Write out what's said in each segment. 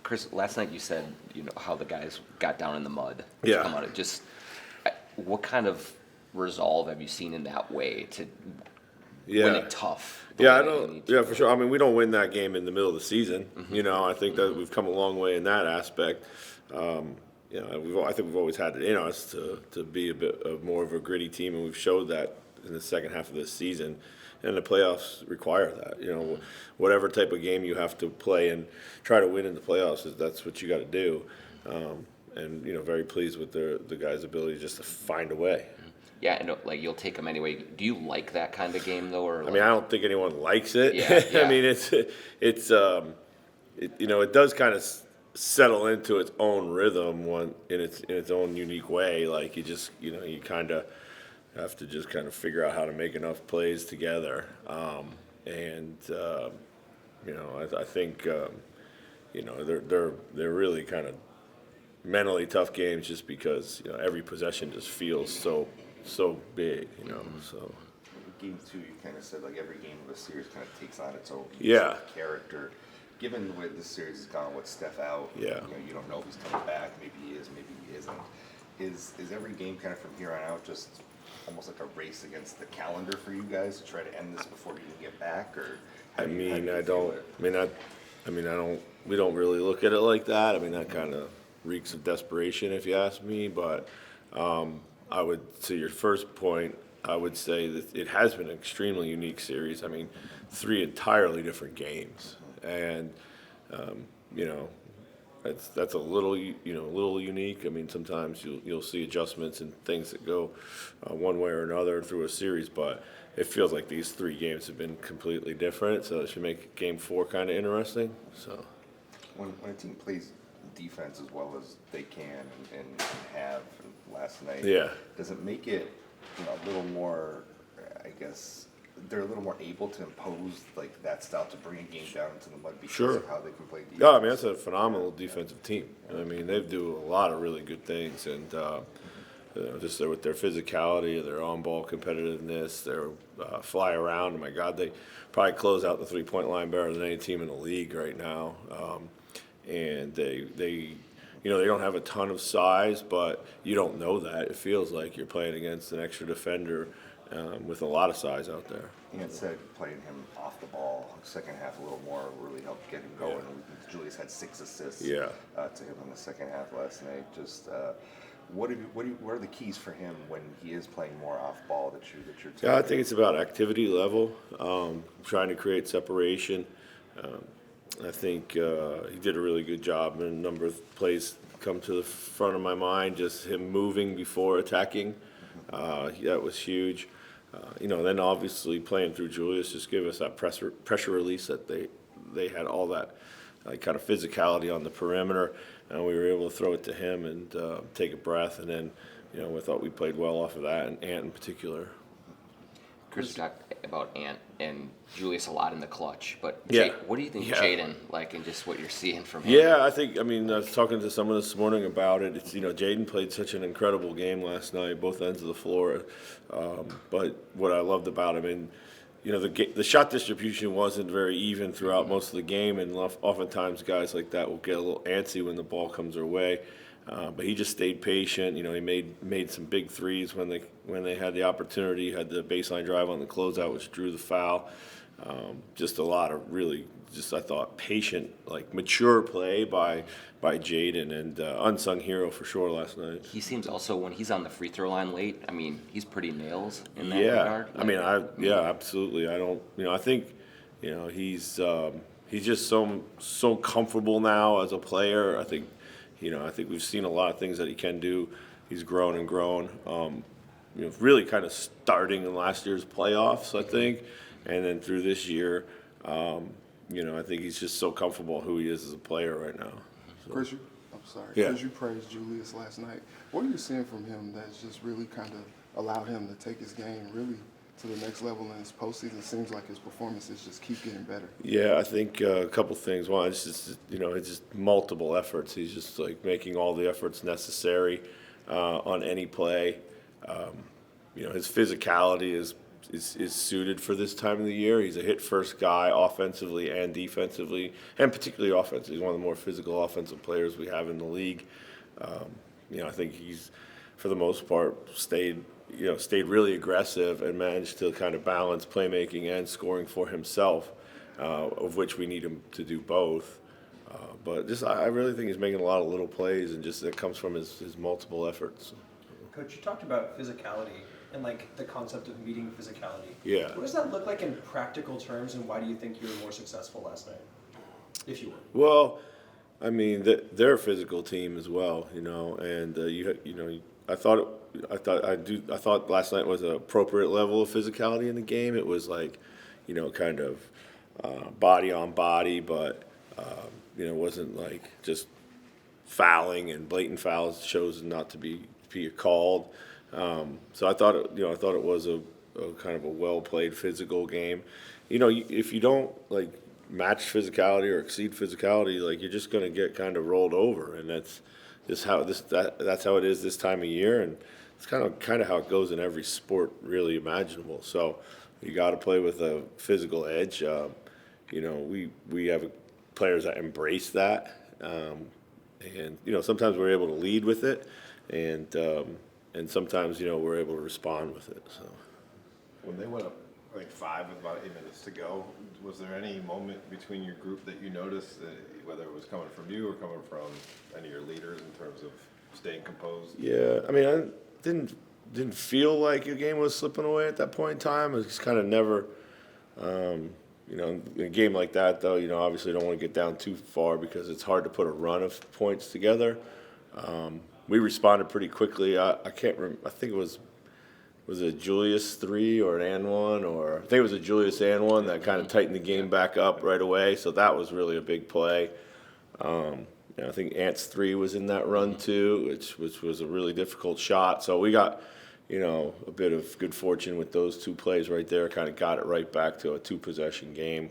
Chris, last night you said, how the guys got down in the mud. Yeah. Come on, what kind of resolve have you seen in that way to win it tough? Yeah, I don't. Yeah, for sure. I mean, we don't win that game in the middle of the season. I think that we've come a long way in that aspect. I think we've always had it in us to be a bit of more of a gritty team, and we've showed that in the second half of this season. And the playoffs require that. Whatever type of game you have to play and try to win in the playoffs, that's what you got to do. And very pleased with the guys' ability just to find a way. Yeah, and you'll take them anyway. Do you like that kind of game though, or? I mean, I don't think anyone likes it. Yeah. I mean, it does kind of settle into its own rhythm in its own unique way. Like you kind of have to just kind of figure out how to make enough plays together. I think they're really kind of mentally tough games just because every possession just feels so big. So. Game 2, you kind of said every game of the series kind of takes on its own character. Given the way this series has gone with Steph out, you don't know if he's coming back. Maybe he is, maybe he isn't. Is every game kind of from here on out just almost like a race against the calendar for you guys to try to end this before you can get back, or? We don't really look at it like that. I mean, that kind of reeks of desperation, if you ask me. But I would, to your first point, I would say that it has been an extremely unique series. I mean, 3 entirely different games, and that's a little unique. I mean, sometimes you'll see adjustments and things that go one way or another through a series, but it feels like these 3 games have been completely different. So it should make Game 4 kind of interesting. So when a team plays defense as well as they can and have last night, does it make it a little more? I guess they're a little more able to impose that style to bring a game down into the mud because of how they can play defense. Yeah, I mean that's a phenomenal defensive team. I mean they do a lot of really good things, and just with their physicality, their on-ball competitiveness, their fly around. Oh my God, they probably close out the 3-point line better than any team in the league right now. And they don't have a ton of size, but you don't know that. It feels like you're playing against an extra defender with a lot of size out there. Ian said playing him off the ball, second half a little more really helped get him going. Yeah. Julius had 6 assists to him in the second half last night. Just what are the keys for him when he is playing more off ball that you're taking? Yeah, I think it's about activity level, trying to create separation. I think he did a really good job, and a number of plays come to the front of my mind, just him moving before attacking. That was huge. Then obviously playing through Julius just gave us that pressure release that they had all that kind of physicality on the perimeter, and we were able to throw it to him and take a breath. And then, we thought we played well off of that, and Ant in particular. Chris talked about Ant and Julius a lot in the clutch, but what do you think Jaden and just what you're seing from him? Yeah, I was talking to someone this morning about it. It's Jaden played such an incredible game last night, both ends of the floor. But what I loved about him, the shot distribution wasn't very even throughout most of the game, and oftentimes guys like that will get a little antsy when the ball comes their way. But he just stayed patient. He made some big threes when they had the opportunity. Had the baseline drive on the closeout, which drew the foul. Just a lot of really, I thought, patient, mature play by Jaden, and unsung hero for sure last night. He seems also, when he's on the free throw line late, I mean, he's pretty nails in that regard. Absolutely. I think, he's just so comfortable now as a player. I think we've seen a lot of things that he can do. He's grown and grown. Really kind of starting in last year's playoffs, I think, and then through this year. I think he's just so comfortable who he is as a player right now. So. Chris, Chris, you praised Julius last night. What are you seeing from him that's just really kind of allowed him to take his game really to the next level in his postseason? It seems like his performances just keep getting better. Yeah, I think a couple things. One, it's just multiple efforts. He's just making all the efforts necessary on any play. His physicality is is suited for this time of the year. He's a hit-first guy offensively and defensively, and particularly offensively. He's one of the more physical offensive players we have in the league. I think he's, for the most part, stayed really aggressive and managed to kind of balance playmaking and scoring for himself, of which we need him to do both. But I really think he's making a lot of little plays, and just that comes from his multiple efforts. Coach, you talked about physicality and the concept of meeting physicality. Yeah. What does that look like in practical terms, and why do you think you were more successful last night, if you were? Well, I mean, they're a physical team as well, and I thought last night was an appropriate level of physicality in the game. It was kind of body on body, but it wasn't like just fouling and blatant fouls chosen not to be called. So I thought it was a kind of a well played physical game. If you don't match physicality or exceed physicality, you're just going to get kind of rolled over, and that's how it is this time of year, and it's kind of how it goes in every sport really imaginable. So you got to play with a physical edge. We have players that embrace that, and sometimes we're able to lead with it, and sometimes we're able to respond with it. So when they went up 5 with about 8 minutes to go, was there any moment between your group that you noticed, whether it was coming from you or coming from any of your leaders in terms of staying composed? Yeah, I mean, I didn't feel like the game was slipping away at that point in time. It was kind of never, in a game like that, though, obviously don't want to get down too far because it's hard to put a run of points together. We responded pretty quickly. I can't remember. I think it was it Julius 3 or an and 1, or I think it was a Julius and 1 that kind of tightened the game back up right away. So that was really a big play. I think Ant's 3 was in that run too, which was a really difficult shot. So we got a bit of good fortune with those 2 plays right there. Kind of got it right back to a 2-possession game,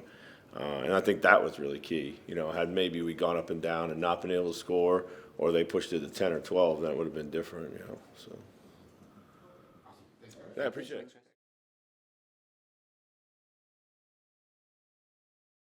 and I think that was really key. Had maybe we gone up and down and not been able to score, or they pushed it to 10 or 12, that would have been different. So. Yeah, I appreciate it.